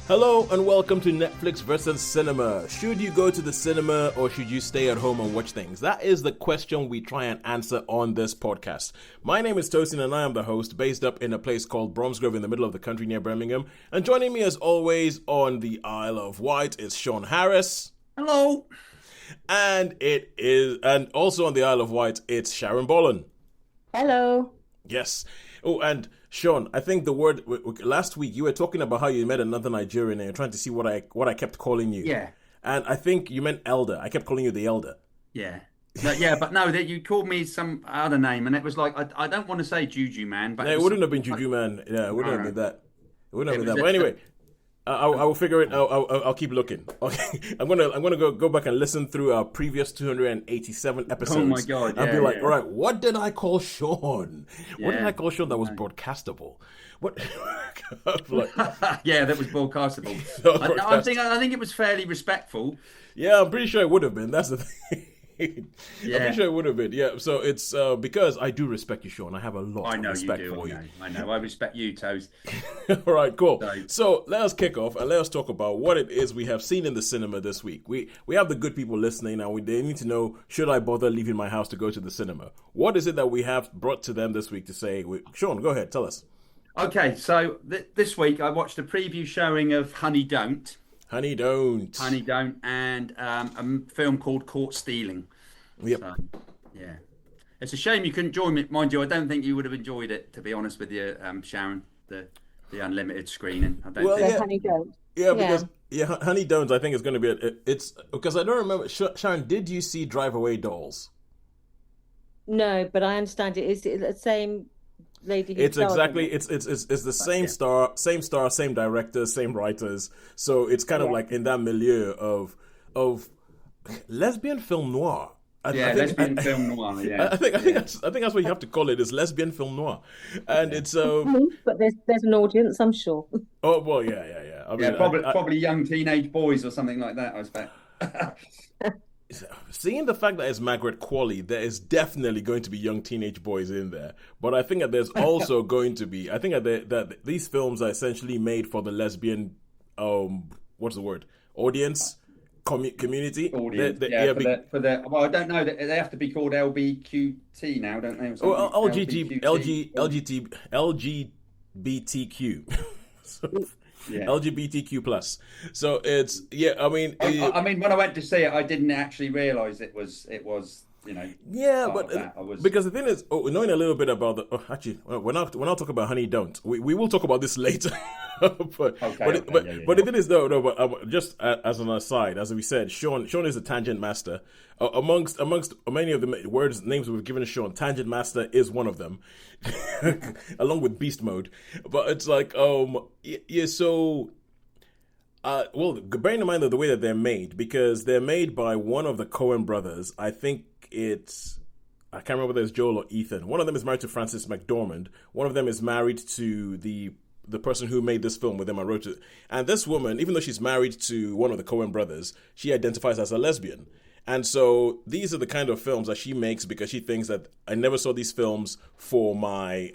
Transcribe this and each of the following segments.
Hello and welcome to Netflix versus cinema. Should you go to the cinema or should you stay at home and watch things? That is the question we try and answer on this podcast. My name is Tosin and I am the host, based up in a place called Bromsgrove in the middle of the country near Birmingham. And joining me as always on the Isle of Wight is Shaun Harris. Hello. And also on the Isle of Wight, it's Sharon Bollen. Hello. Yes. Oh, and Shaun, I think the word last week you were talking about how you met another Nigerian and you're trying to see what I kept calling you. Yeah. And I think you meant elder. I kept calling you the elder. Yeah. But you called me some other name, and it was like I don't want to say Juju Man, but Yeah, it wouldn't have been Juju Man. Yeah, it wouldn't have been that. It wouldn't have been that. But anyway, I will figure it. I'll keep looking. Okay, I'm gonna go back and listen through our previous 287 episodes. Oh my god! And be like, all right, what did I call Shaun? What did I call Shaun that was broadcastable? What? Yeah, that was broadcastable. I think it was fairly respectful. Yeah, I'm pretty sure it would have been. That's the thing. Yeah. I'm pretty sure it would have been. Yeah, so it's because I do respect you, Shaun. I have a lot of respect for you. I know. I respect you, Toes. All right, cool. So let us kick off and let us talk about what it is we have seen in the cinema this week. We have the good people listening and they need to know, should I bother leaving my house to go to the cinema? What is it that we have brought to them this week to say? Shaun, go ahead, tell us. Okay, so this week I watched a preview showing of Honey Don't, and a film called Caught Stealing. Yep. So, yeah. It's a shame you couldn't join me. Mind you, I don't think you would have enjoyed it, to be honest with you, Sharon, the unlimited screening. Honey Don't. Yeah, because Honey Don't, I think is going to be it's because I don't remember. Sharon, did you see Drive Away Dolls? No, but I understand it is the same lady. It's exactly it's the same star, same director, same writers. So it's kind of like in that milieu of lesbian film noir. Lesbian film noir. Yeah, I think that's what you have to call it, is lesbian film noir, and it's But there's an audience, I'm sure. Oh well, yeah. I mean, probably young teenage boys or something like that, I expect. Seeing the fact that it's Margaret Qualley, there is definitely going to be young teenage boys in there. But I think that there's also going to be. I think that these films are essentially made for the lesbian, what's the word? Audience. Community. Audience. Well, I don't know. They have to be called LBQT now, don't they? Well, LGBTQ. LGBTQ plus. So it's I mean, when I went to see it, I didn't actually realise it was. Yeah, but because the thing is, knowing a little bit about the actually, we're not talking about Honey Don't. We will talk about this later. but the thing is but just as an aside, as we said, Shaun is a tangent master. Amongst many of the names we've given Shaun, tangent master is one of them, along with beast mode. But it's like so. Well, bearing in mind the way that they're made, because they're made by one of the Coen brothers. I think I can't remember whether it's Joel or Ethan. One of them is married to Frances McDormand. One of them is married to the person who made this film with them and wrote it. And this woman, even though she's married to one of the Coen brothers, she identifies as a lesbian. And so these are the kind of films that she makes because she thinks that I never saw these films for my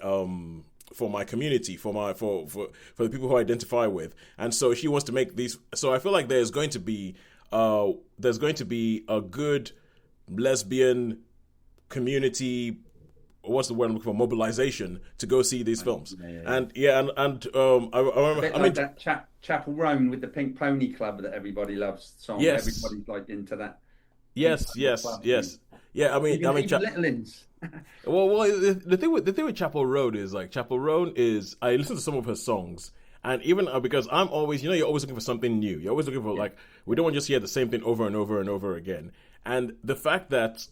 community, for the people who I identify with, and so she wants to make these. So I feel like there's going to be a good lesbian community. What's the word I'm looking for? Mobilization to go see these films. I remember. I mean, that Chapel Roan with the Pink Pony Club that everybody loves. Song. Yes, everybody's like into that. Yes. Yeah, I mean, Littlins. Well, the thing with Chapel Roan is I listen to some of her songs, and even because I'm always, you're always looking for something new. You're always looking for we don't want to just hear the same thing over and over and over again. And the fact that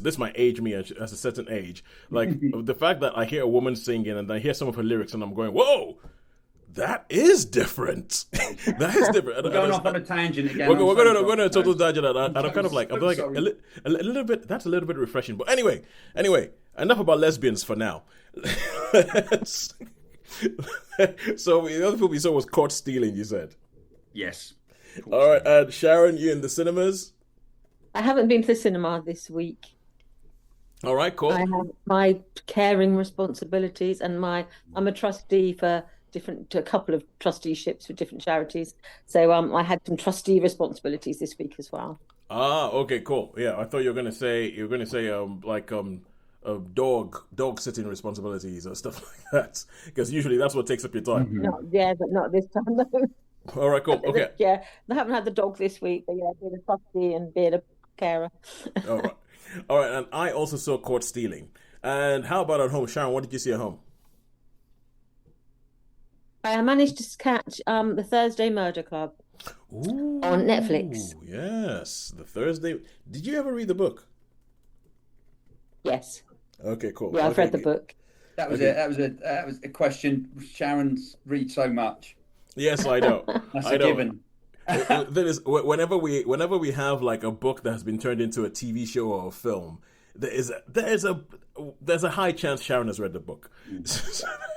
this might age me at a certain age. Like the fact that I hear a woman singing and I hear some of her lyrics and I'm going, whoa. That is different. That is different. We're going off on a tangent again. We're going on a total tangent, and I'm kind of like, a little bit. That's a little bit refreshing. But anyway, enough about lesbians for now. So the other film we saw was Caught Stealing. You said, yes. All right, and Sharon, you in the cinemas? I haven't been to the cinema this week. All right, cool. I have my caring responsibilities, and I'm a trustee for a couple of trusteeships with different charities. So I had some trustee responsibilities this week as well. Ah, okay, cool. Yeah, I thought you were gonna say dog sitting responsibilities or stuff like that, because usually that's what takes up your time. Mm-hmm. But not this time. No. All right, cool. Okay. Yeah, I haven't had the dog this week, but yeah, being a trustee and being a carer. All right, and I also saw Caught Stealing. And how about at home, Sharon? What did you see at home? I managed to catch the Thursday Murder Club. Ooh, on Netflix. Yes, the Thursday. Did you ever read the book? Yes. Okay, cool. Yeah, I've read the book. That was it. That was a question. Sharon's read so much. Yes, I know. That's a given. That is, whenever we have like a book that has been turned into a TV show or a film, there's a high chance Sharon has read the book.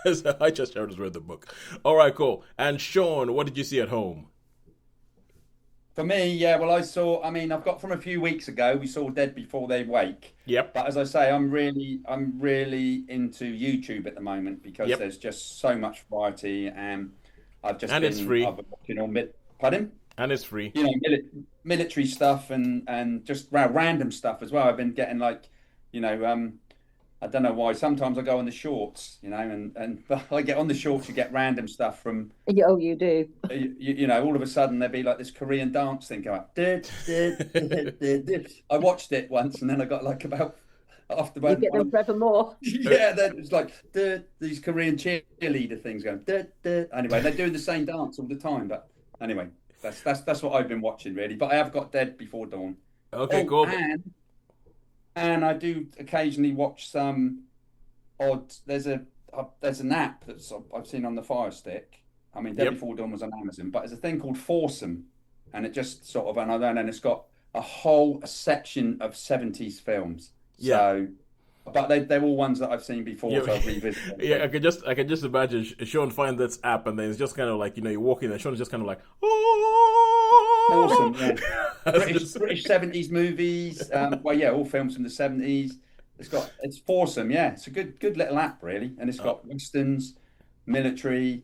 There's a high chance Sharon has read the book. All right, cool. And Shaun, what did you see at home? For me, yeah, well, I've got from a few weeks ago, we saw Dead Before They Wake. Yep. But as I say, I'm really into YouTube at the moment because there's just so much variety, and it's free. I've been watching pardon? And it's free. You know, military stuff and just random stuff as well. I've been getting I don't know why. Sometimes I go on the shorts, and I get on the shorts. You get random stuff from. Oh, you do. All of a sudden there'd be like this Korean dance thing go up. I watched it once, and then I got like about after. You get them forevermore. Yeah, then it's like these Korean cheerleader things going. Anyway, they're doing the same dance all the time. But anyway, that's what I've been watching really. But I have got Dead Before Dawn. Okay, cool. And I do occasionally watch some odd. There's an app that I've seen on the Fire Stick. I mean, Dead Before Dawn was on Amazon, but there's a thing called Foursome, and it just sort of and it's got a whole section of 70s films. Yeah. So, but they're all ones that I've seen before, so I'll revisit. Yeah, I can just imagine Shaun find this app, and then it's just kind of like you walk in, and Shaun's just kind of like, oh. Awesome, yeah. British 70s movies. All films from the 70s. It's Foursome, yeah. It's a good little app, really. And it's got westerns, military,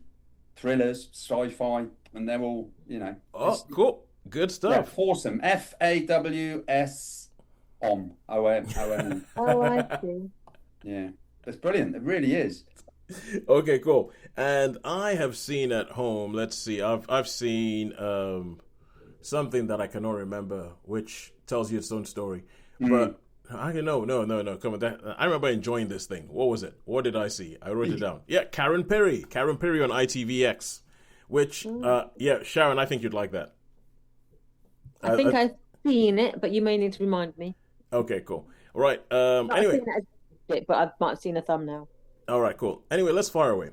thrillers, sci-fi, and they're all, Oh, cool. Good stuff. Yeah, Foursome. FAWS-OM. O-M. Oh, I see. Yeah. It's brilliant. It really is. Okay, cool. And I have seen at home, let's see, I've seen something that I cannot remember, which tells you its own story. But no. Come on, I remember enjoying this thing. What was it? What did I see? I wrote it down. Yeah, Karen Pirie on ITVX, which Sharon, I think you'd like that. I think I've seen it, but you may need to remind me. Okay, cool. All right. Anyway, I've seen it, but I might have seen a thumbnail. All right, cool. Anyway, let's fire away.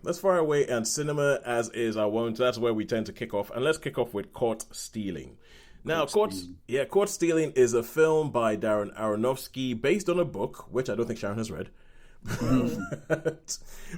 And cinema, as is our wont, that's where we tend to kick off. And let's kick off with Caught Stealing. Now, Caught Stealing is a film by Darren Aronofsky based on a book, which I don't think Sharon has read.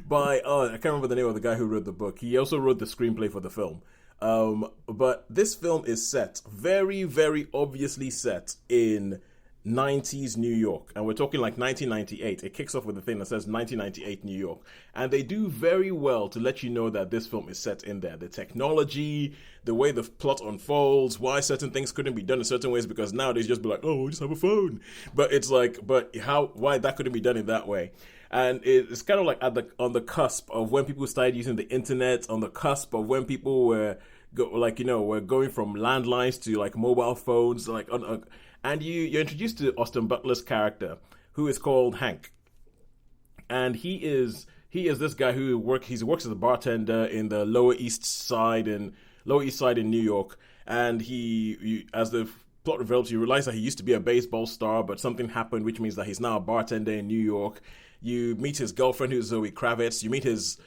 By, I can't remember the name of the guy who wrote the book. He also wrote the screenplay for the film. But this film is set, very, very obviously set in 90s New York, and we're talking like 1998. It kicks off with a thing that says 1998 New York, and they do very well to let you know that this film is set in there. The technology, the way the plot unfolds, why certain things couldn't be done in certain ways, because nowadays just be like, oh, we just have a phone. But it's like, why that couldn't be done in that way? And it's kind of like on the cusp of when people started using the internet, on the cusp of when people were going from landlines to like mobile phones, and you're introduced to Austin Butler's character, who is called Hank, and he is this guy who works as a bartender in the Lower East Side in New York, and he as the plot develops, you realize that he used to be a baseball star, but something happened, which means that he's now a bartender in New York. You meet his girlfriend, who's Zoe Kravitz. You meet his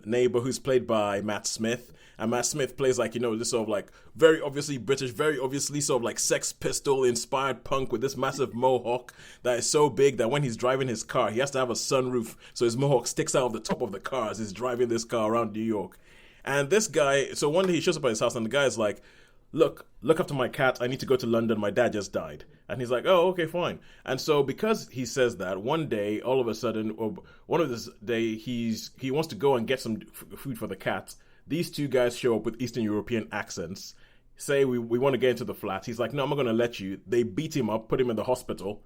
neighbor, who's played by Matt Smith. And Matt Smith plays this sort of like very obviously British, very obviously sort of like Sex Pistol inspired punk with this massive mohawk that is so big that when he's driving his car, he has to have a sunroof, so his mohawk sticks out of the top of the car as he's driving this car around New York. And this guy, so one day he shows up at his house, and the guy is like, look after my cat. I need to go to London. My dad just died. And he's like, oh, okay, fine. And so because he says that, one day, all of a sudden, or one of this day, he wants to go and get some food for the cat. These two guys show up with Eastern European accents, say, we want to get into the flat. He's like, no, I'm not going to let you. They beat him up, put him in the hospital.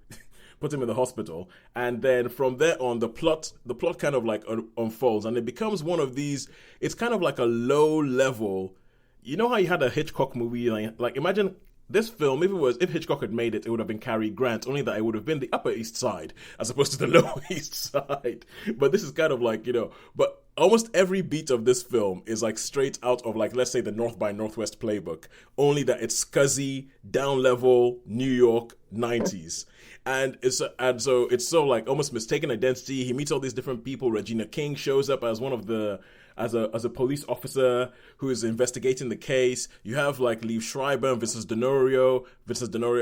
And then from there on, the plot kind of like unfolds, and it becomes one of these, it's kind of like a low level, you know how you had a Hitchcock movie, like imagine this film, if Hitchcock had made it, it would have been Cary Grant, only that it would have been the Upper East Side as opposed to the Lower East Side. But this is kind of like, but almost every beat of this film is like straight out of like, let's say the North by Northwest playbook, only that it's scuzzy, down level, New York, 90s. And so it's so like almost mistaken identity. He meets all these different people. Regina King shows up as one of the as a police officer who is investigating the case. You have like Liev Schreiber and Vincent D'Onofrio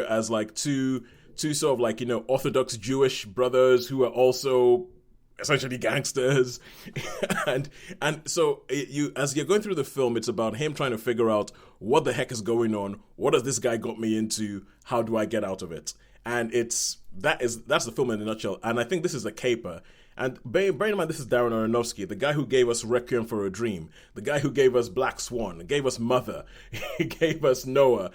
as like two sort of like Orthodox Jewish brothers who are also essentially gangsters. and so as you're going through the film, it's about him trying to figure out what the heck is going on. What has this guy got me into? How do I get out of it? And that's the film in a nutshell. And I think this is a caper. And bear in mind, this is Darren Aronofsky, the guy who gave us Requiem for a Dream, the guy who gave us Black Swan, gave us Mother, he gave us Noah.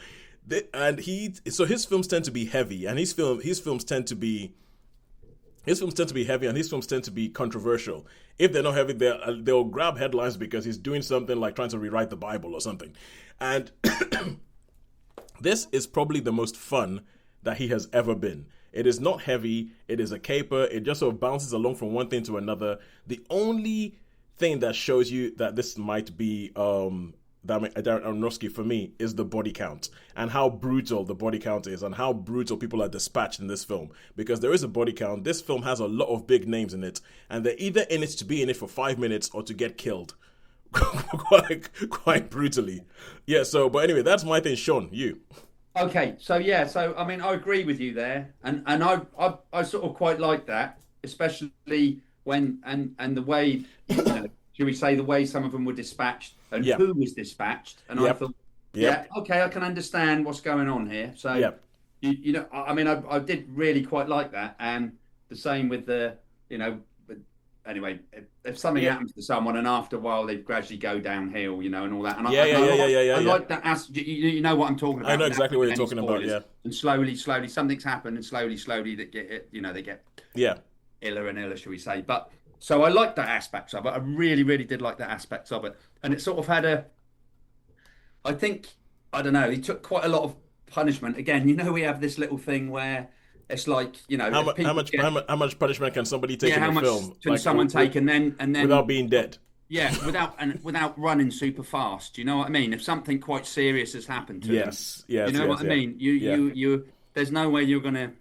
And so his films tend to be heavy, and his films tend to be heavy, and his films tend to be controversial. If they're not heavy, they'll grab headlines because he's doing something like trying to rewrite the Bible or something. And this is probably the most fun that he has ever been. It is not heavy. It is a caper. It just sort of bounces along from one thing to another. The only thing that shows you that this might be Darren Aronofsky for me is the body count and how brutal the body count is and how brutal people are dispatched in this film. Because there is a body count. This film has a lot of big names in it, and they're either in it to be in it for 5 minutes or to get killed. quite brutally. Yeah, but anyway, that's my thing. Shaun, you. Okay, so I mean, I agree with you there, and I sort of quite like that, especially when and the way, should we say, the way some of them were dispatched and who was dispatched, and I thought, okay, I can understand what's going on here. So I mean, I did really quite like that, and the same with the, anyway, if something happens to someone and after a while they gradually go downhill, and all that. And I like that. You know what I'm talking about. I know exactly what you're talking about. Yeah. And slowly, something's happened, and slowly, they get they get iller and iller, shall we say? But so I like that aspect of it. I really, really did like that aspect of it, and it sort of had I think, I don't know. He took quite a lot of punishment. Again, we have this little thing where. It's like, how much punishment can somebody take in a film? Can someone take and then without being dead? Yeah, without running super fast. Do you know what I mean? If something quite serious has happened to them, you know what I mean. You there's no way you're gonna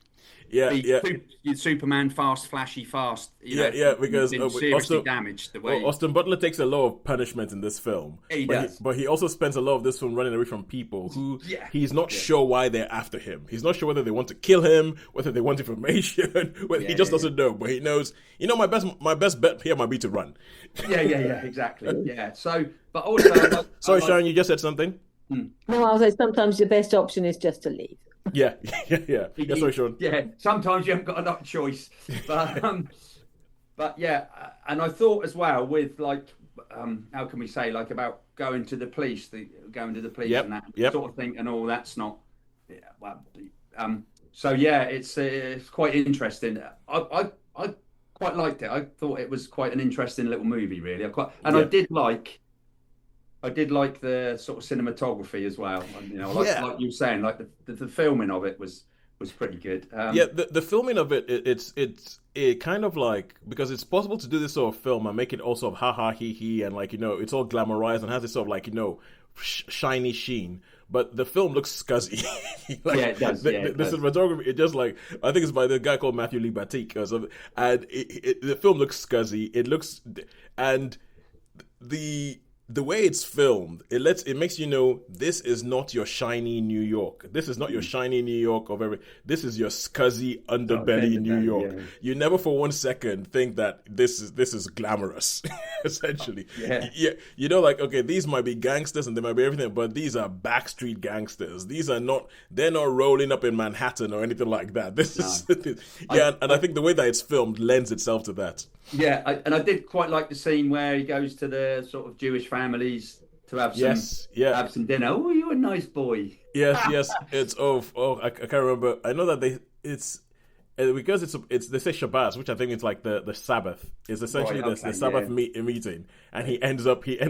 Superman fast, flashy fast. Because seriously damaged the way. Austin Butler takes a lot of punishment in this film. He does, but he also spends a lot of this film running away from people who he's not sure why they're after him. He's not sure whether they want to kill him, whether they want information. He just doesn't know. But he knows. My best bet here might be to run. Exactly. Yeah. So, but also, sorry, Sharon, you just said something. No, I'll say sometimes your best option is just to leave. Yeah. Sorry, Shaun. Yeah, sometimes you haven't got enough choice, but and I thought as well with like, how can we say, like about going to the police and that sort of thing, and all that's not. So it's quite interesting. I quite liked it. I thought it was quite an interesting little movie, really. I did like the sort of cinematography as well. Like you were saying, like the filming of it was pretty good. The filming of it kind of like, because it's possible to do this sort of film and make it all sort of ha he he, and like it's all glamorized and has this sort of like shiny sheen. But the film looks scuzzy. It does. The cinematography, it just like, I think it's by the guy called Matthew Lee Batik or something, and the film looks scuzzy. It looks, and the way it's filmed, it makes you know this is not your shiny New York. This is not your shiny New York this is your scuzzy underbelly New York. Yeah. You never for one second think that this is glamorous, essentially. Yeah. You know, like, okay, these might be gangsters and they might be everything, but these are backstreet gangsters. They're not rolling up in Manhattan or anything like that. And I think the way that it's filmed lends itself to that. Yeah, I did quite like the scene where he goes to the sort of Jewish families to have some dinner. Oh, you're a nice boy. Yes. It's I can't remember. I know that it's because they say Shabbat, which I think it's like the Sabbath. It's essentially the Sabbath meeting, and he ends up there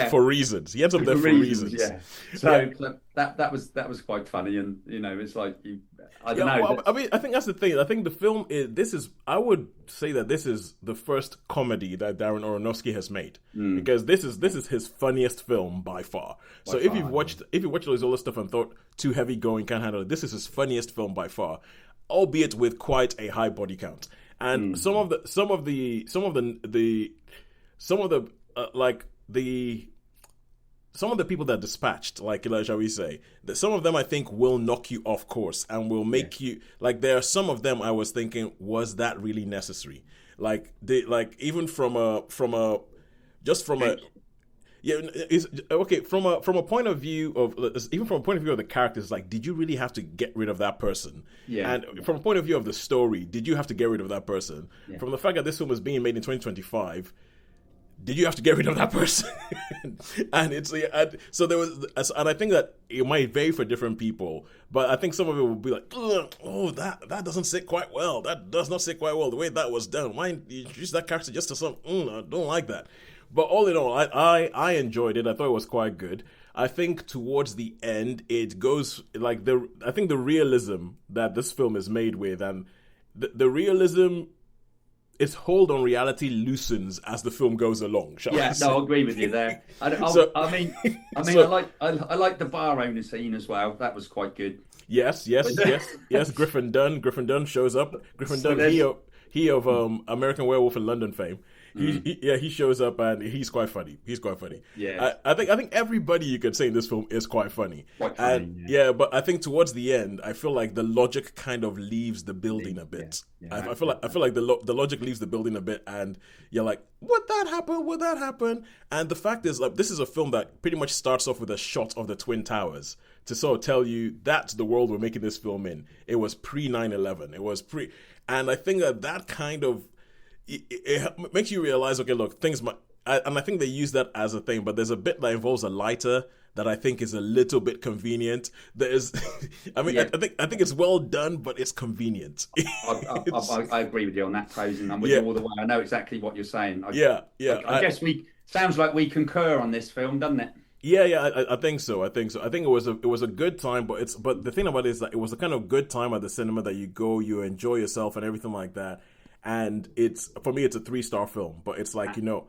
for reasons. He ends up there for reasons. Yeah. So that was quite funny, and you know, it's like I don't know. Well, I mean, I think that's the thing. I think the film I would say that this is the first comedy that Darren Aronofsky has made, because this is his funniest film by far. If you've watched all this other stuff and thought too heavy going, can't handle it, this is his funniest film by far, albeit with quite a high body count. And some of the people that dispatched, like, shall we say, that some of them I think will knock you off course and will make you, like, there are some of them I was thinking, was that really necessary? Like, even from a point of view of the characters, like, did you really have to get rid of that person? And from a point of view of the story, did you have to get rid of that person? From the fact that this film is being made in 2025, did you have to get rid of that person? And so there was, and I think that it might vary for different people, but I think some of it will be like, oh, that doesn't sit quite well. That does not sit quite well. The way that was done. Why you use that character just to some? I don't like that. But all in all, I enjoyed it. I thought it was quite good. I think towards the end, it goes like I think the realism that this film is made with, and the realism, its hold on reality loosens as the film goes along. I'll agree with you there. I like the bar owner scene as well. That was quite good. Yes. Griffin Dunn shows up. Griffin Dunn, he of American Werewolf in London fame. He shows up and he's quite funny. Yeah, I think everybody you could say in this film is quite funny. But I think towards the end, I feel like the logic kind of leaves the building a bit. I feel like the logic leaves the building a bit, and you're like, would that happen? And the fact is, like, this is a film that pretty much starts off with a shot of the Twin Towers to sort of tell you that's the world we're making this film in. It was pre 9/11. And I think that kind of it makes you realize, okay, look, things might, and I think they use that as a thing, but there's a bit that involves a lighter that I think is a little bit convenient. There's, I think it's well done, but it's convenient. I agree with you on that, Tosin. I'm with you all the way. I know exactly what you're saying. I guess sounds like we concur on this film, doesn't it? I think so. I think it was a good time, but the thing about it is that it was a kind of good time at the cinema that you go, you enjoy yourself and everything like that. And for me, it's a 3-star film, but it's like, you know,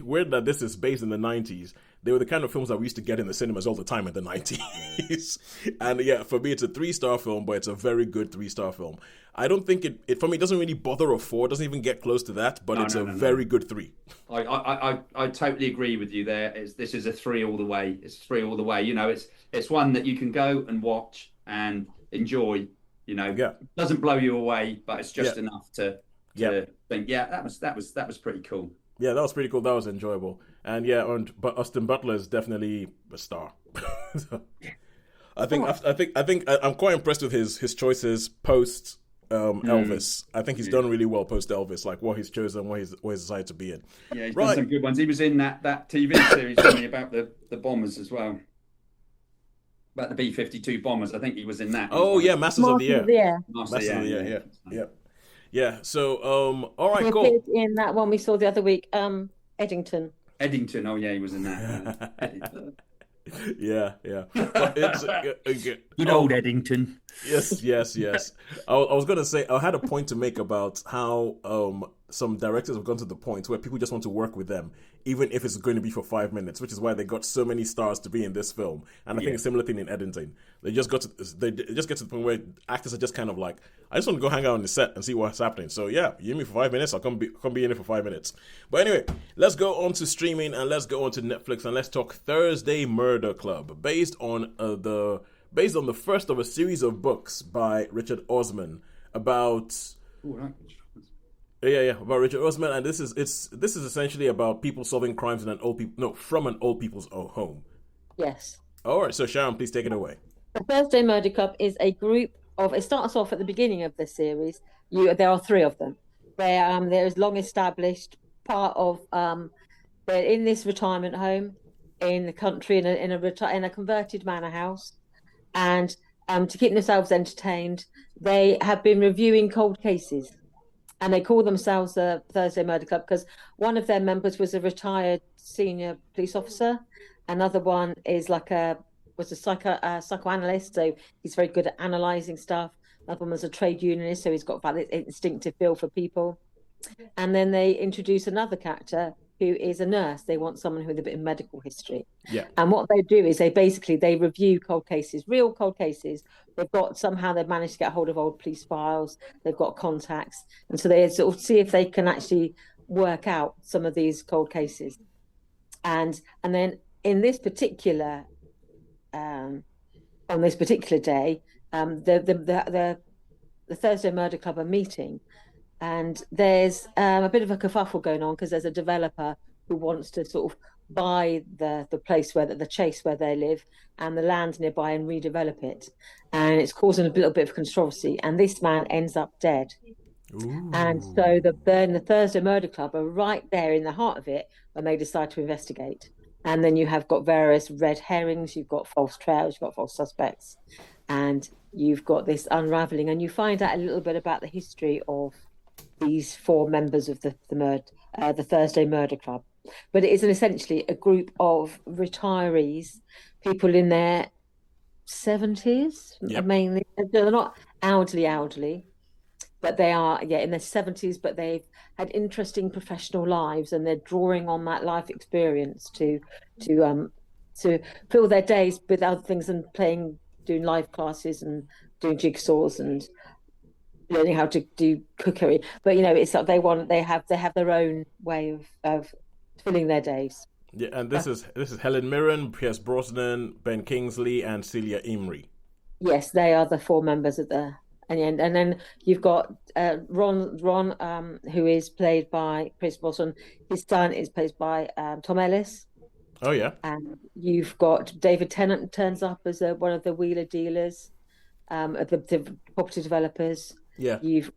weird that this is based in the 90s. They were the kind of films that we used to get in the cinemas all the time in the 90s. And for me, it's a 3-star film, but it's a very good 3-star film. I don't think it for me, it doesn't really bother a 4, it doesn't even get close to that, but it's a very good 3. I totally agree with you there. This is a 3 all the way. It's 3 all the way. You know, it's one that you can go and watch and enjoy. You know, it doesn't blow you away, but it's just enough to think, that was pretty cool. Yeah, that was pretty cool. That was enjoyable. And but Austin Butler is definitely a star. I think I'm quite impressed with his choices post Elvis. I think he's done really well post Elvis, like what he's chosen, what he's decided to be in. Yeah, he's done some good ones. He was in that TV series really about the bombers as well. About the B-52 bombers. I think he was in that. Oh, yeah, Masters of the Air. Masters of the Air. Yeah, so, all right, cool. He appeared in that one we saw the other week, Eddington. Oh, yeah, he was in that. Yeah. But it's good old Eddington. Yes. I was going to say, I had a point to make about how some directors have gone to the point where people just want to work with them, even if it's going to be for 5 minutes, which is why they got so many stars to be in this film. And I think a similar thing in Eddington. They just get to the point where actors are just kind of like, I just want to go hang out on the set and see what's happening. So yeah, you need me for 5 minutes, I'll come be in it for 5 minutes. But anyway, let's go on to streaming and let's go on to Netflix and let's talk Thursday Murder Club, based on the first of a series of books by Richard Osman about. About Richard Osman, and this is essentially about people solving crimes in from an old people's home. Yes. All right, so Sharon, please take it away. The Thursday Murder Club is a group of. It starts off at the beginning of the series. There are 3 of them. There is long established part of. They're in this retirement home in the country in a converted manor house, and to keep themselves entertained, they have been reviewing cold cases. And they call themselves the Thursday Murder Club because one of their members was a retired senior police officer. Another one is was a psychoanalyst, so he's very good at analysing stuff. Another one was a trade unionist, so he's got that instinctive feel for people. And then they introduce another character who is a nurse. They want someone with a bit of medical history. Yeah. And what they do is they review cold cases, real cold cases. They've managed to get hold of old police files. They've got contacts. And so they sort of see if they can actually work out some of these cold cases. And then in this particular, on this particular day, the Thursday Murder Club are meeting. And there's a bit of a kerfuffle going on because there's a developer who wants to sort of buy the place the chase where they live and the land nearby and redevelop it. And it's causing a little bit of controversy. And this man ends up dead. Ooh. And so the Thursday Murder Club are right there in the heart of it when they decide to investigate. And then you have got various red herrings, you've got false trails, you've got false suspects, and you've got this unraveling. And you find out a little bit about the history of these 4 members of the Thursday Murder Club. But it is essentially a group of retirees, people in their 70s, mainly. They're not elderly, but they are in their 70s, but they've had interesting professional lives and they're drawing on that life experience to fill their days with other things and doing live classes and doing jigsaws and learning how to do cookery. But it's like they have their own way of filling their days. Yeah, and this is Helen Mirren, Pierce Brosnan, Ben Kingsley, and Celia Imrie. Yes, they are the 4 members at the end. And then you've got Ron, who is played by Pierce Brosnan. His son is played by Tom Ellis. Oh yeah. And you've got David Tennant turns up as one of the wheeler dealers, the property developers. Yeah. You've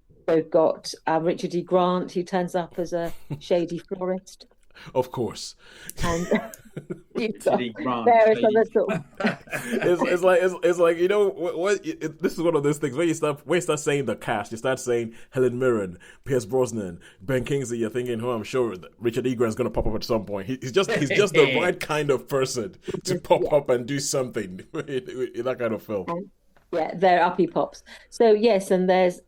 got Richard E. Grant, who turns up as a shady florist. Of course. And you've got various other sort of... it's like this is one of those things when you start saying the cast, you start saying Helen Mirren, Pierce Brosnan, Ben Kingsley, you're thinking, I'm sure that Richard E. Grant's going to pop up at some point. He's just the right kind of person to pop up and do something in that kind of film. They're uppy pops. So yes, and there's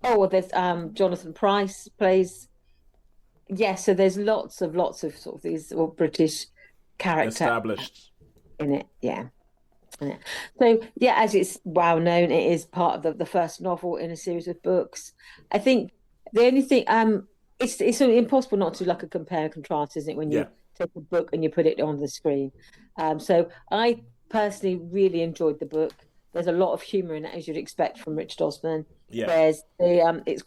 Jonathan Pryce plays. Yes, so there's lots of sort of these British characters established in it. Yeah. So as it's well known, it is part of the first novel in a series of books. I think the only thing it's impossible not to like a compare and contrast, isn't it, when you take a book and you put it on the screen. So I personally really enjoyed the book. There's a lot of humour in it, as you'd expect from Richard Osman. Yeah. There's it's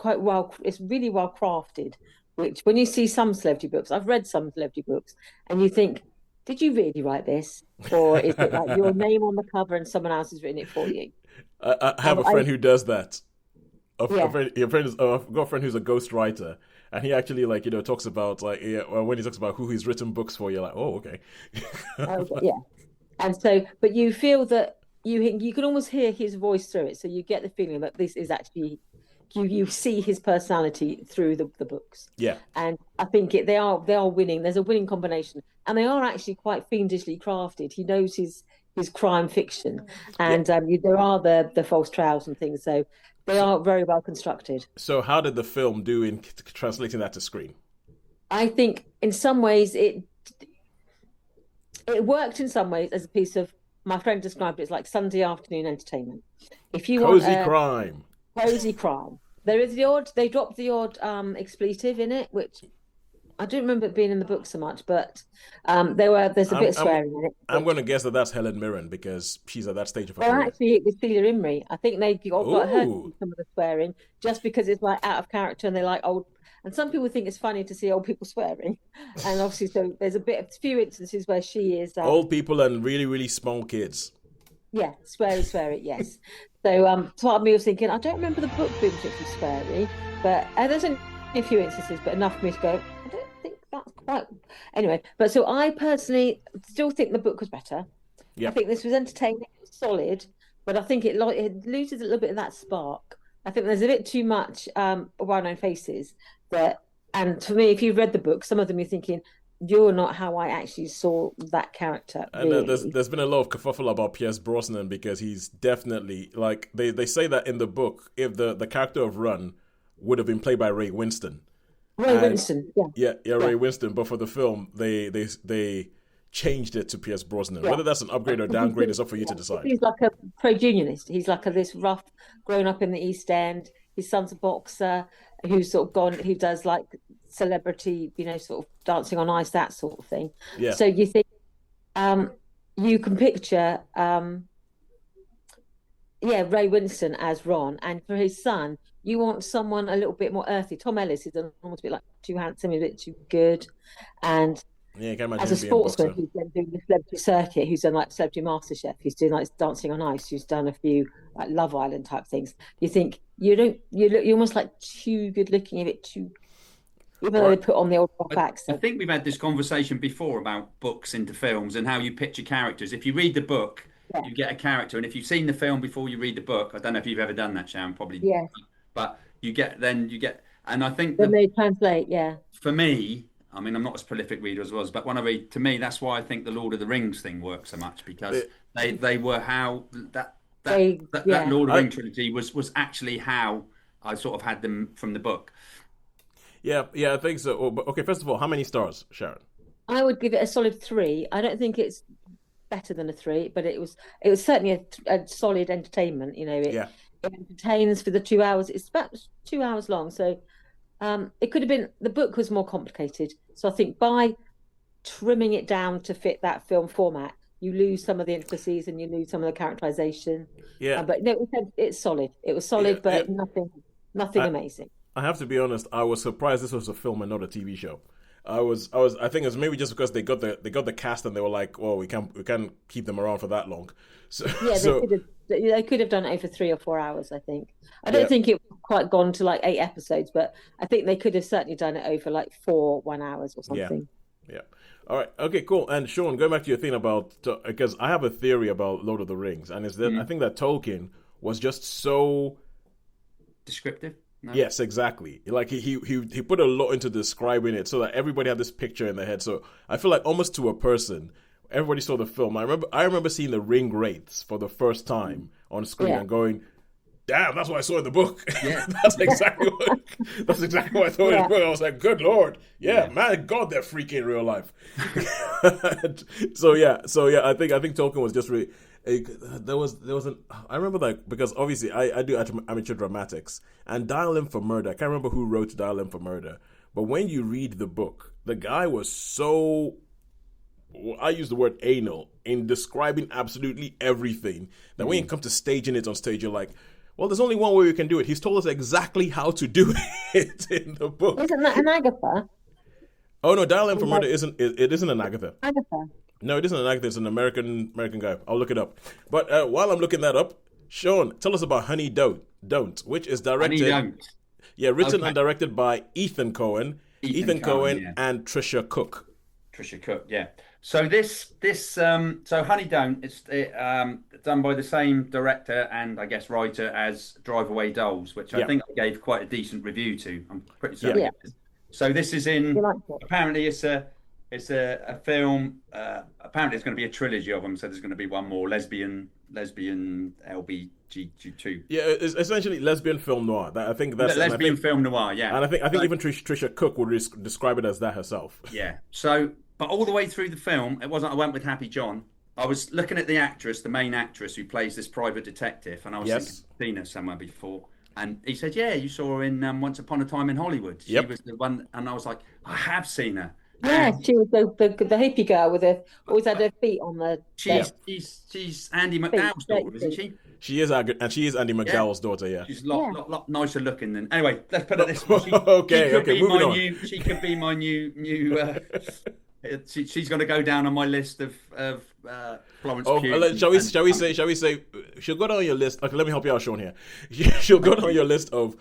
really well crafted. Which, when you see some celebrity books, I've read some celebrity books, and you think, did you really write this? Or is it like your name on the cover and someone else has written it for you? I have a friend who does that. I've got a friend who's a ghostwriter, and he actually talks about when he talks about who he's written books for, you're like, oh, okay. And so, but you feel that you can almost hear his voice through it, so you get the feeling that this is actually. You see his personality through the books. Yeah. And I think they are winning. There's a winning combination. And they are actually quite fiendishly crafted. He knows his crime fiction. And there are the false trials and things. So They are very well constructed. So how did the film do in translating that to screen? I think in some ways it worked in some ways as a piece of, my friend described it as like Sunday afternoon entertainment. If you cozy crime. Cozy crime. There is they dropped the odd expletive in it, which I don't remember it being in the book so much, but there's a bit of swearing in it. I'm going to guess that's Helen Mirren because she's at that stage of her career. career. Actually, it was Celia Imrie. I think they got her some of the swearing just because it's like out of character and they like old. And some people think it's funny to see old people swearing, and obviously, so there's a few instances where she is old people and really, really small kids. Yeah, sweary, yes. So, part of me was thinking, I don't remember the book being particularly sweary, but there's only a few instances, but enough for me to go, I don't think that's quite. Anyway, but so I personally still think the book was better. Yeah. I think this was entertaining, solid, but I think it loses a little bit of that spark. I think there's a bit too much well-known faces. And for me, if you've read the book, some of them you're thinking, you're not how I actually saw that character. Really. And there's been a lot of kerfuffle about Pierce Brosnan because he's definitely, like, they say that in the book, if the character of Run would have been played by Ray Winston. Winston, yeah. Yeah, Ray Winston. But for the film, they changed it to Pierce Brosnan. Yeah. Whether that's an upgrade or downgrade is up for you to decide. He's like a trade unionist. He's like this rough, grown up in the East End. His son's a boxer who's sort of gone, who does like celebrity, sort of dancing on ice, that sort of thing. Yeah. So you think, you can picture, Ray Winston as Ron, and for his son, you want someone a little bit more earthy. Tom Ellis is almost a bit like too handsome, a bit too good, and yeah, can imagine as a sportsman who's then doing the celebrity circuit, who's done like Celebrity MasterChef, who's doing like dancing on ice, who's done a few like Love Island type things. You think you're almost like too good looking, a bit too. Even though they put on the old rock accent. I think we've had this conversation before about books into films and how you picture characters. If you read the book, you get a character, and if you've seen the film before you read the book, I don't know if you've ever done that, Sharon, probably. Yeah. But you get, and I think when they translate, yeah. For me, I mean, I'm not as prolific reader as was, but when I read, to me, that's why I think the Lord of the Rings thing works so much, because they were how that Lord of the Rings trilogy was actually how I sort of had them from the book. Yeah, I think so. Okay, first of all, how many stars, Sharon? I would give it a solid 3. I don't think it's better than a 3, but it was certainly a solid entertainment. It entertains for the 2 hours. It's about 2 hours long, so it could have been. The book was more complicated, so I think by trimming it down to fit that film format, you lose some of the intricacies and you lose some of the characterization. Yeah, but no, it's solid. It was solid, but nothing amazing. I have to be honest. I was surprised this was a film and not a TV show. I think it's maybe just because they got the cast and they were like, "Oh, we can't keep them around for that long." So they could have done it over 3 or 4 hours. I think. I don't think it quite gone to like 8 episodes, but I think they could have certainly done it over like 4 1 hours or something. Yeah. All right. Okay. Cool. And Shaun, going back to your thing about, because I have a theory about Lord of the Rings, and it's that I think that Tolkien was just so descriptive. No. Yes, exactly. Like he put a lot into describing it so that everybody had this picture in their head. So I feel like almost to a person, everybody saw the film. I remember seeing the ring wraiths for the first time on screen and going, "Damn, that's what I saw in the book." Yeah. that's exactly what I thought in the book. I was like, "Good Lord, man, God, they're freaky in real life." So I think Tolkien was just really. There was I remember, like, because obviously I do amateur dramatics, and Dial M for Murder, I can't remember who wrote Dial M for Murder, but when you read the book, the guy was so, I use the word anal in describing absolutely everything, that when you come to staging it on stage, you're like, well, there's only one way we can do it. He's told us exactly how to do it in the book. Isn't that an Agatha? Oh no, Dial M for Murder isn't an Agatha. Agatha. No, it isn't an actor. It's an American guy. I'll look it up. But while I'm looking that up, Shaun, tell us about Honey Don't, which is directed. Honey Don't. Yeah, written and directed by Ethan Coen. Ethan Coen and Trisha Cook. Trisha Cook, yeah. So so Honey Don't, it's done by the same director and I guess writer as Drive Away Dolls, which I think I gave quite a decent review to. I'm pretty certain. Yeah. So this is apparently it's a It's a film. Apparently, it's going to be a trilogy of them. So there's going to be one more lesbian LBGT2. Yeah, it's essentially lesbian film noir. I think that's lesbian film noir. Yeah, and I think even Trisha Cook would describe it as that herself. Yeah. So, but all the way through the film, it wasn't. I went with Happy John. I was looking at the actress, the main actress who plays this private detective, and I was thinking, I've seen her somewhere before. And he said, "Yeah, you saw her in Once Upon a Time in Hollywood." She was the one, and I was like, "I have seen her." Yeah, she was the hippie girl with always had her feet on the. She's Andy McDowell's daughter, isn't she? She is Andy McDowell's daughter. Yeah, she's a lot nicer looking than. Anyway, let's put it this way. Moving on. She could be my new. She's going to go down on my list of Florence Pugh. Shall we say she'll go down on your list? Okay, let me help you out, Shaun. Here, she'll go down on your list of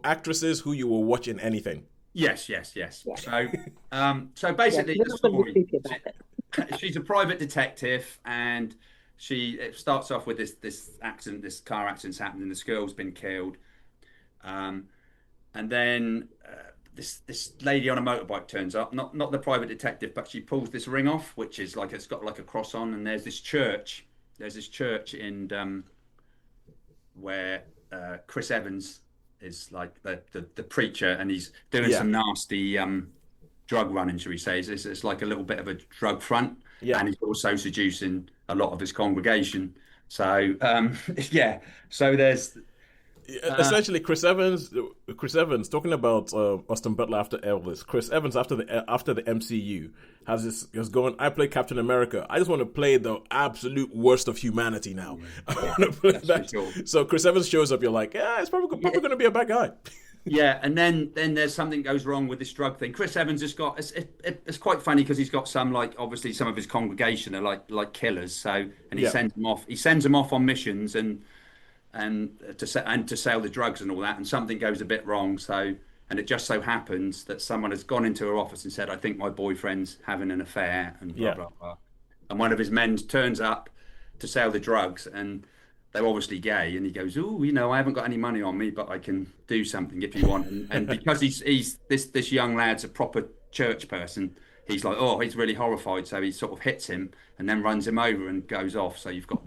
actresses who you will watch in anything. Yes. So basically, the story. She's a private detective, and it starts off with this accident. This car accident's happened, and this girl's been killed. And then this lady on a motorbike turns up. Not the private detective, but she pulls this ring off, which is like it's got like a cross on. And there's this church. In where Chris Evans is like the preacher, and he's doing some nasty drug running, shall we say. It's like a little bit of a drug front, and he's also seducing a lot of his congregation. So so there's essentially Chris Evans talking about Austin Butler after Elvis. Chris Evans after the MCU has going, I play Captain America. I just want to play the absolute worst of humanity now. I want to play that. Sure. So Chris Evans shows up, you're like, it's probably going to be a bad guy. Yeah, and then there's something goes wrong with this drug thing. Chris Evans has got it's quite funny because he's got some, like, obviously some of his congregation are like killers. So he sends them off. He sends them off on missions and to sell the drugs and all that, and something goes a bit wrong. And it just so happens that someone has gone into her office and said, "I think my boyfriend's having an affair," and blah blah blah. And one of his men turns up to sell the drugs, and they're obviously gay, and he goes, "Oh, I haven't got any money on me, but I can do something if you want." And because he's this young lad's a proper church person, he's like, oh, he's really horrified, so he sort of hits him and then runs him over and goes off. So you've got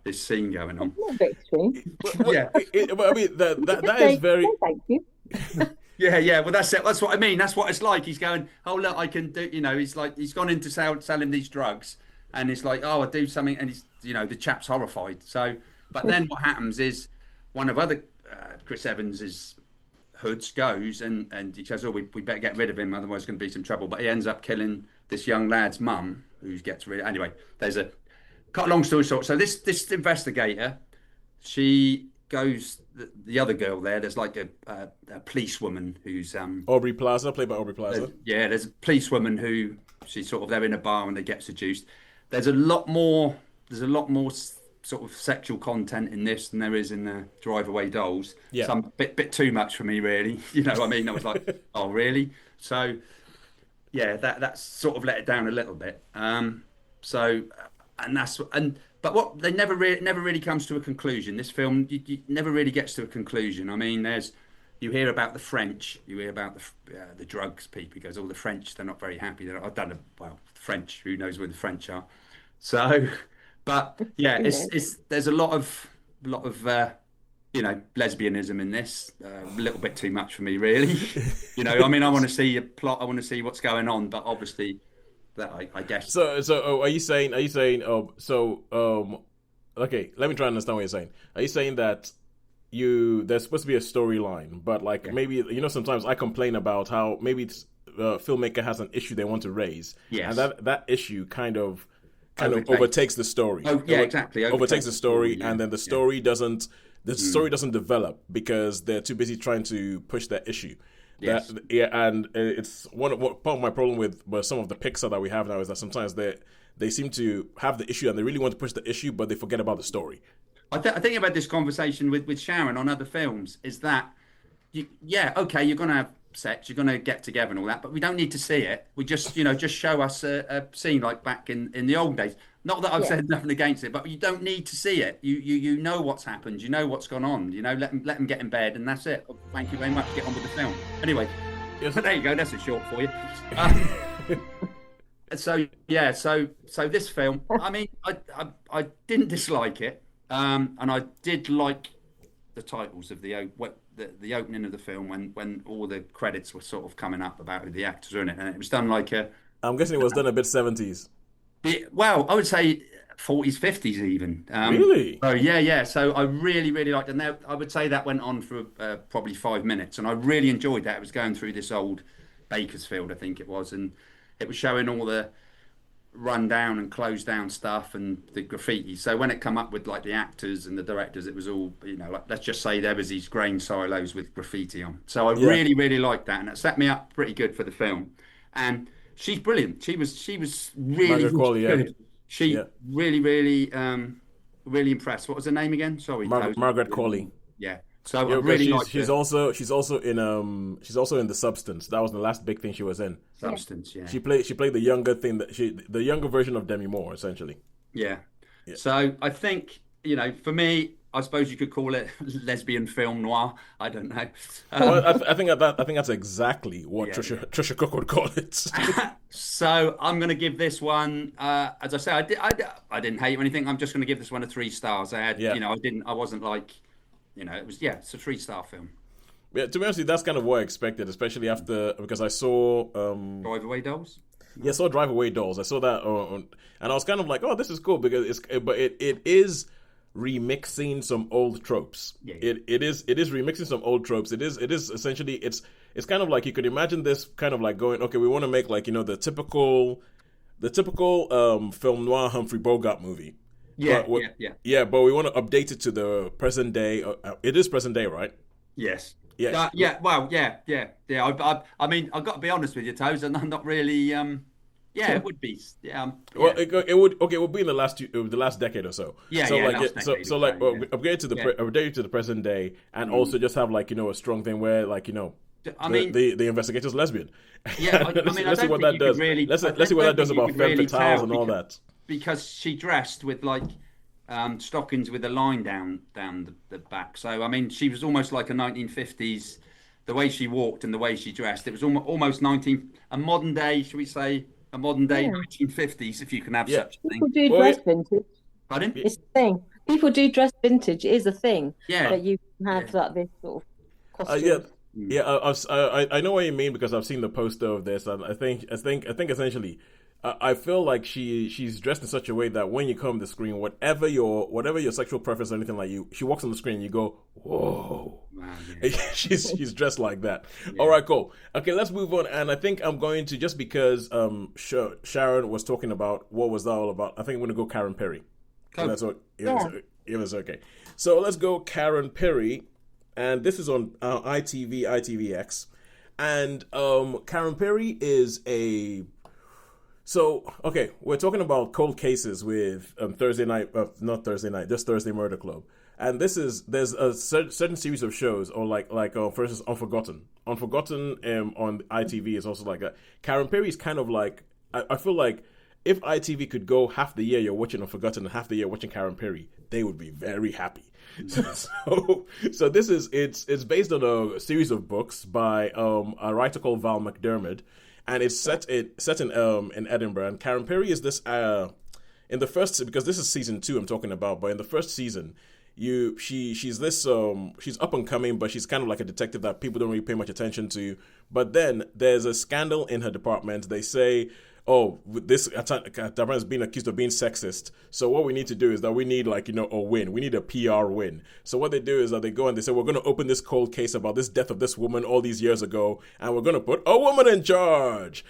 this scene going on. A bit extreme. Yeah, I mean that is very. Thank you. Yeah. Well, that's it. That's what I mean. That's what it's like. He's going, oh look, I can do. He's like, he's gone into selling these drugs, and it's like, oh, I do something, and he's, the chap's horrified. So, but then what happens is one of other Chris Evans's hoods goes and he says, oh, we better get rid of him, otherwise there's going to be some trouble. But he ends up killing this young lad's mum, who gets rid. Anyway, cut a long story short. So this investigator, she goes, the other girl there's like a policewoman who's Aubrey Plaza, played by Aubrey Plaza. There's a policewoman who she's sort of, they're in a bar and they get seduced. There's a lot more sort of sexual content in this than there is in the Drive Away Dolls. Yeah. Some bit too much for me, really. I mean, I was like, oh really? So yeah, that's sort of let it down a little bit. But what they never really comes to a conclusion. This film you never really gets to a conclusion. I mean, you hear about the French, you hear about the drugs people, because all the French, they're not very happy. French, who knows where the French are? So, but yeah, it's there's a lot of lesbianism in this. A little bit too much for me, really. I mean, I want to see a plot. I want to see what's going on, but obviously. That I guess. So are you saying? Okay, let me try and understand what you're saying. Are you saying that there's supposed to be a storyline, but maybe sometimes I complain about how maybe the filmmaker has an issue they want to raise, yes, and that issue kind of overtakes the story. Oh yeah, exactly. Overtakes the story, yeah, and then the story doesn't develop because they're too busy trying to push that issue. Yes. And it's part of my problem with some of the Pixar that we have now is that sometimes they seem to have the issue and they really want to push the issue, but they forget about the story. I think about this conversation with Sharon on other films is that, you're going to have sex, you're going to get together and all that, but we don't need to see it. We just show us a scene like back in the old days. Not that I've said nothing against it, but you don't need to see it. You know what's happened. You know what's gone on. Let them get in bed, and that's it. Thank you very much. Get on with the film. Anyway, yes. There you go. That's a short for you. So this film, I mean, I didn't dislike it, and I did like the titles of the opening of the film when all the credits were sort of coming up about who the actors are in it, and it was done like a. I'm guessing it was done a bit 70s. Well, I would say 40s, 50s even. Really? Oh yeah. So I really, really liked it. And I would say that went on for probably 5 minutes, and I really enjoyed that. It was going through this old Bakersfield, I think it was, and it was showing all the run down and closed down stuff and the graffiti. So when it come up with like the actors and the directors, it was all, like, let's just say there was these grain silos with graffiti on. So I really, really liked that, and it set me up pretty good for the film. And she's brilliant. She was really good. She really, really, really impressed. What was her name again? Sorry, Margaret Qualley. Yeah. So I really liked she's her. also in The Substance. That was the last big thing she was in. Substance, yeah. She played the younger thing the younger version of Demi Moore, essentially. Yeah. So I think, for me, I suppose you could call it lesbian film noir. I don't know. Well, I think that's exactly what Trisha Cook would call it. So I'm going to give this one, as I say, I didn't hate or anything. I'm just going to give this one a 3 stars. I wasn't like, it was, it's a 3-star film. Yeah, to be honest, that's kind of what I expected, especially because I saw Drive Away Dolls. Yeah, I saw Drive Away Dolls. I saw that, and I was kind of like, oh, this is cool because it is remixing some old tropes. Yeah. It is remixing some old tropes. It is essentially it's kind of like you could imagine this kind of like going, okay, we want to make like the typical film noir Humphrey Bogart movie. Yeah, but we want to update it to the present day. It is present day, right? Yes. Yeah. Yeah. I mean, I've got to be honest with you, Toes, and I'm not really. It would be. Well, it would be in the last decade or so. Upgrade to the present day, and also just have a strong thing where the investigator's lesbian. Yeah, let's see what that does. Let's see what that does about femme fatales and all that. Because she dressed with stockings with a line down the back. So I mean, she was almost like a 1950s. The way she walked and the way she dressed, it was almost a modern day, should we say? A modern day 1950s, if you can have such a thing. People do dress vintage. Pardon? It's a thing. People do dress vintage. It is a thing. Yeah. That you can have like this sort of costume. I know what you mean because I've seen the poster of this, and I think essentially, I feel like she's dressed in such a way that when you come on the screen, whatever your sexual preference or anything like she walks on the screen and you go, whoa. Wow, yeah. she's dressed like that. Yeah. All right, cool. Okay, let's move on. And I think I'm going to, just because Sharon was talking about what was that all about, I think I'm going to go Karen Pirie. That's what it was okay. So let's go Karen Pirie, and this is on ITVX, and Karen Pirie is a. So, okay, we're talking about cold cases with Thursday Murder Club. And there's a certain series of shows, or for instance, Unforgotten. Unforgotten on ITV is also like that. Karen Pirie is kind of like, I feel like if ITV could go half the year you're watching Unforgotten and half the year watching Karen Pirie, they would be very happy. So this is, it's based on a series of books by a writer called Val McDermid. And it's set in Edinburgh. And Karen Pirie is this in the first, because this is season 2 I'm talking about, but in the first season, she's up and coming, but she's kind of like a detective that people don't really pay much attention to. But then there's a scandal in her department. They say, oh, this department is being accused of being sexist. So what we need to do is that we need a win. We need a PR win. So what they do is that they go and they say, we're going to open this cold case about this death of this woman all these years ago, and we're going to put a woman in charge.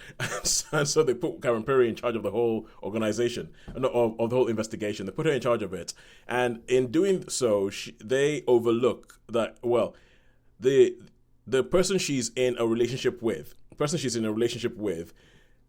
And so they put Karen Pirie in charge of the whole organization, of the whole investigation. They put her in charge of it. And in doing so, they overlook that, well, the person she's in a relationship with,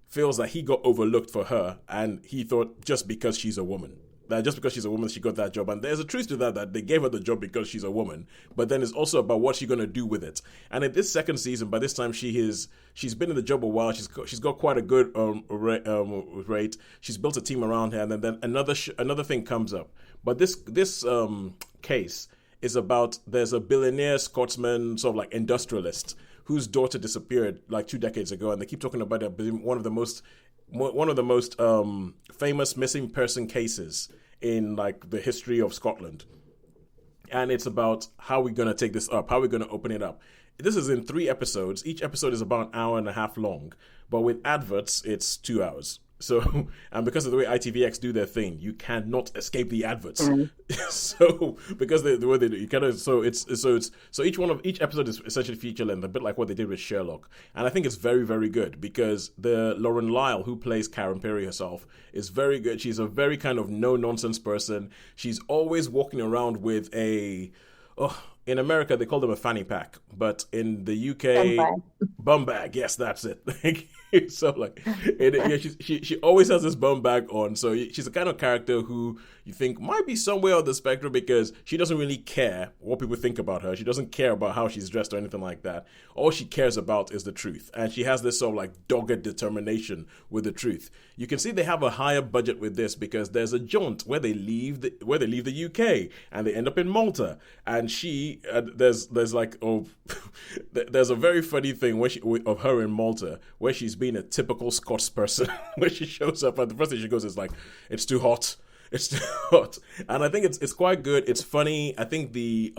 feels that he got overlooked for her, and he thought just because she's a woman, she got that job. And there's a truth to that they gave her the job because she's a woman, but then it's also about what she's going to do with it. And in this second season, by this time she's been in the job a while, she's got quite a good rate, she's built a team around her, and then another thing comes up. But this case is about, there's a billionaire Scotsman, sort of like industrialist, whose daughter disappeared like 2 decades ago, and they keep talking about it being one of the most one of the most famous missing person cases in like the history of Scotland. And it's about how we're going to take this up, how we're going to open it up. This is in 3 episodes. Each episode is about an hour and a half long. But with adverts, it's 2 hours. So, and because of the way ITVX do their thing, you cannot escape the adverts. So, because the way they do, you cannot. So each episode is essentially feature length, a bit like what they did with Sherlock. And I think it's very, very good because the Lauren Lyle, who plays Karen Pirie herself, is very good. She's a very kind of no nonsense person. She's always walking around with in America, they call them a fanny pack, but in the UK, bum bag. Yes, that's it. So like, she always has this bum bag on. So she's the kind of character who you think might be somewhere on the spectrum because she doesn't really care what people think about her. She doesn't care about how she's dressed or anything like that. All she cares about is the truth, and she has this sort of like dogged determination with the truth. You can see they have a higher budget with this because there's a jaunt where they leave the UK and they end up in Malta, and there's a very funny thing of her in Malta where she's being a typical Scots person where she shows up and the first thing she goes is like, it's too hot, and I think it's quite good. It's funny. I think the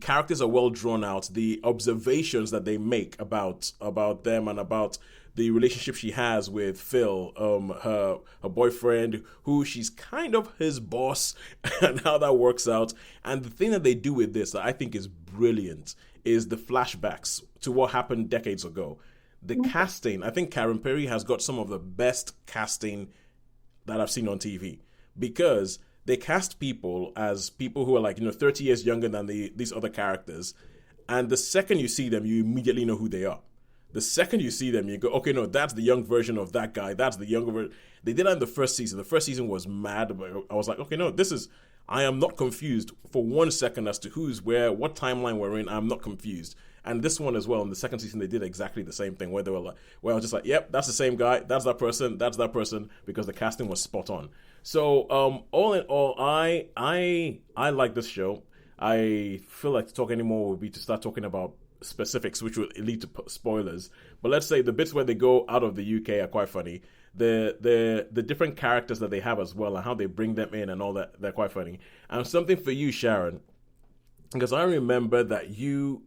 characters are well drawn out. The observations that they make about them and about the relationship she has with Phil, her boyfriend, who she's kind of his boss, and how that works out. And the thing that they do with this that I think is brilliant is the flashbacks to what happened decades ago. The casting, I think Karen Pirie has got some of the best casting that I've seen on TV because they cast people as people who are like, 30 years younger than these other characters. And the second you see them, you immediately know who they are. The second you see them, you go, okay, no, that's the young version of that guy. That's the younger version. They did that in the first season. The first season was mad. But I was like, okay, no, I am not confused for 1 second as to who's where, what timeline we're in. I'm not confused. And this one as well, in the second season, they did exactly the same thing where they were like, where I was just like, yep, that's the same guy. That's that person, because the casting was spot on. So all in all, I like this show. I feel like to talk anymore would be to start talking about specifics, which would lead to spoilers. But let's say the bits where they go out of the UK are quite funny. The different characters that they have as well and how they bring them in and all that, they're quite funny. And something for you, Sharon, because I remember that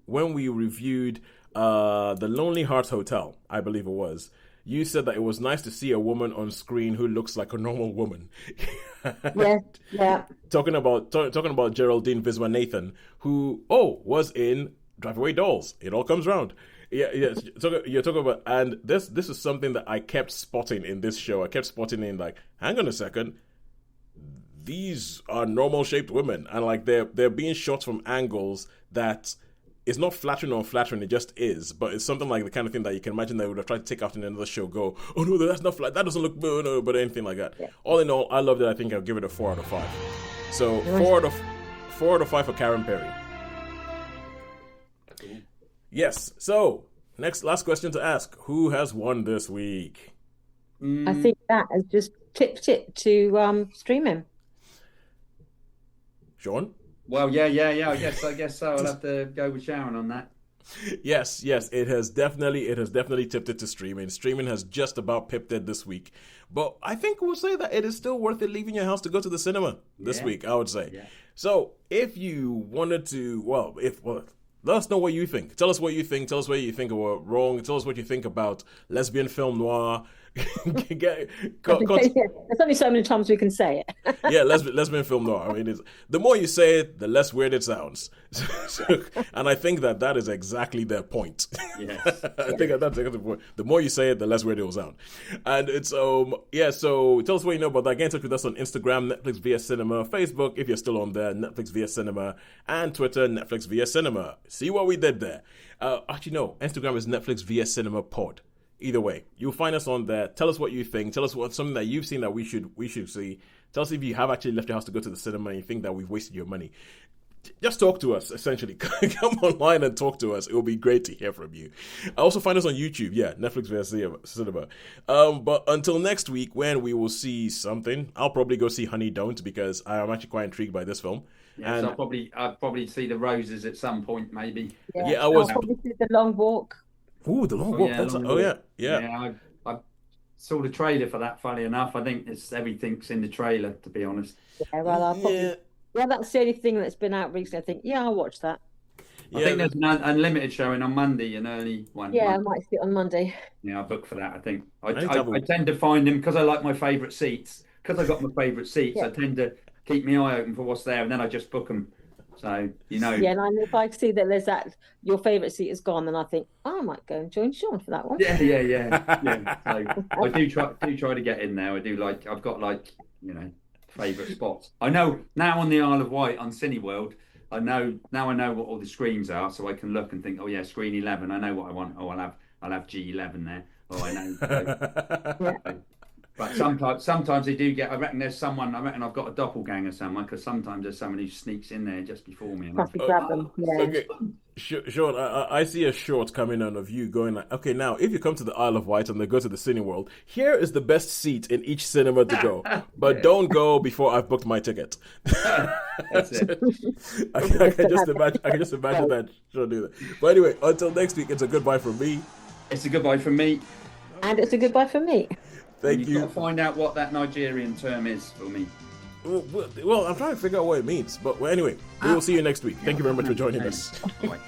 when we reviewed The Lonely Hearts Hotel, I believe it was, you said that it was nice to see a woman on screen who looks like a normal woman. Yes, yeah. Talking about Geraldine Viswanathan, who was in Drive Away Dolls. It all comes round. Yeah. You're talking about, and this is something that I kept spotting in this show. I kept spotting in like, hang on a second, these are normal shaped women, and like they're being shot from angles that is not flattering or unflattering. It just is, but it's something like the kind of thing that you can imagine they would have tried to take out in another show. Go, oh no, that's not flat. That doesn't look no, but anything like that. Yeah. All in all, I loved it. I think I'll give it a 4 out of 5. So 4 out of 5 for Karen Pirie. Yes. So last question to ask: who has won this week? I think that has just tipped it to streaming. Shaun? Well, yeah. I guess so. I'll have to go with Sharon on that. Yes. It has definitely tipped it to streaming. Streaming has just about pipped it this week. But I think we'll say that it is still worth it leaving your house to go to the cinema this week, I would say. Yeah. So if you wanted to, let us know what you think. Tell us what you think. Tell us what you think were wrong. Tell us what you think about lesbian film noir. There's only so many times we can say it. Yeah, lesbian film noir. I mean, the more you say it, the less weird it sounds. And I think that is exactly their point. Yes. I think that's exactly the point. The more you say it, the less weird it will sound. And it's so tell us what you know about that. Get in touch with us on Instagram, Netflix via Cinema, Facebook, if you're still on there, Netflix via Cinema, and Twitter, Netflix via Cinema. See what we did there. Actually, no, Instagram is Netflix via Cinema Pod. Either way, you'll find us on there. Tell us what you think. Tell us what's something that you've seen that we should see. Tell us if you have actually left your house to go to the cinema and you think that we've wasted your money. Just talk to us, essentially. Come online and talk to us. It will be great to hear from you. Also find us on YouTube. Yeah, Netflix via Cinema. But until next week, when we will see something, I'll probably go see Honey Don't, because I am actually quite intrigued by this film. Yeah, so I'll probably see the Roses at some point, maybe. I'll probably see The Long Walk. Ooh, The Long Walk. Yeah. saw the trailer for that. Funny enough, I think everything's in the trailer. To be honest. Yeah, well, I'll probably. Yeah, that's the only thing that's been out recently. I think. Yeah, I'll watch that. I think there's an unlimited showing on Monday, an early one. Yeah, I might see it on Monday. Yeah, I'll book for that. I think I tend to find them because I like my favourite seats. Because I got my favourite seats, I tend to keep my eye open for what's there, and then I just book them. So Yeah, and if I see that there's your favourite seat is gone, then I think I might go and join Shaun for that one. Yeah. So I do try to get in there. I do I've got favourite spots. I know now on the Isle of Wight on Cineworld. I know what all the screens are, so I can look and think, oh yeah, screen 11. I know what I want. Oh, I'll have G11 there. Oh, I know. But sometimes they do get. I reckon there's someone. I reckon I've got a doppelganger somewhere because sometimes there's someone who sneaks in there just before me. And grab them. Yeah. Okay, Shaun, I see a short coming on of you going like, okay, now if you come to the Isle of Wight and they go to the Cineworld, here is the best seat in each cinema to go, but don't go before I've booked my ticket. That's it. I can just imagine that. Shaun do that. But anyway, until next week, it's a goodbye from me. It's a goodbye from me. And it's a goodbye from me. Thank you. You've got to find out what that Nigerian term is for me. Well, I'm trying to figure out what it means. But anyway, we will see you next week. Thank you very much for joining us. Bye.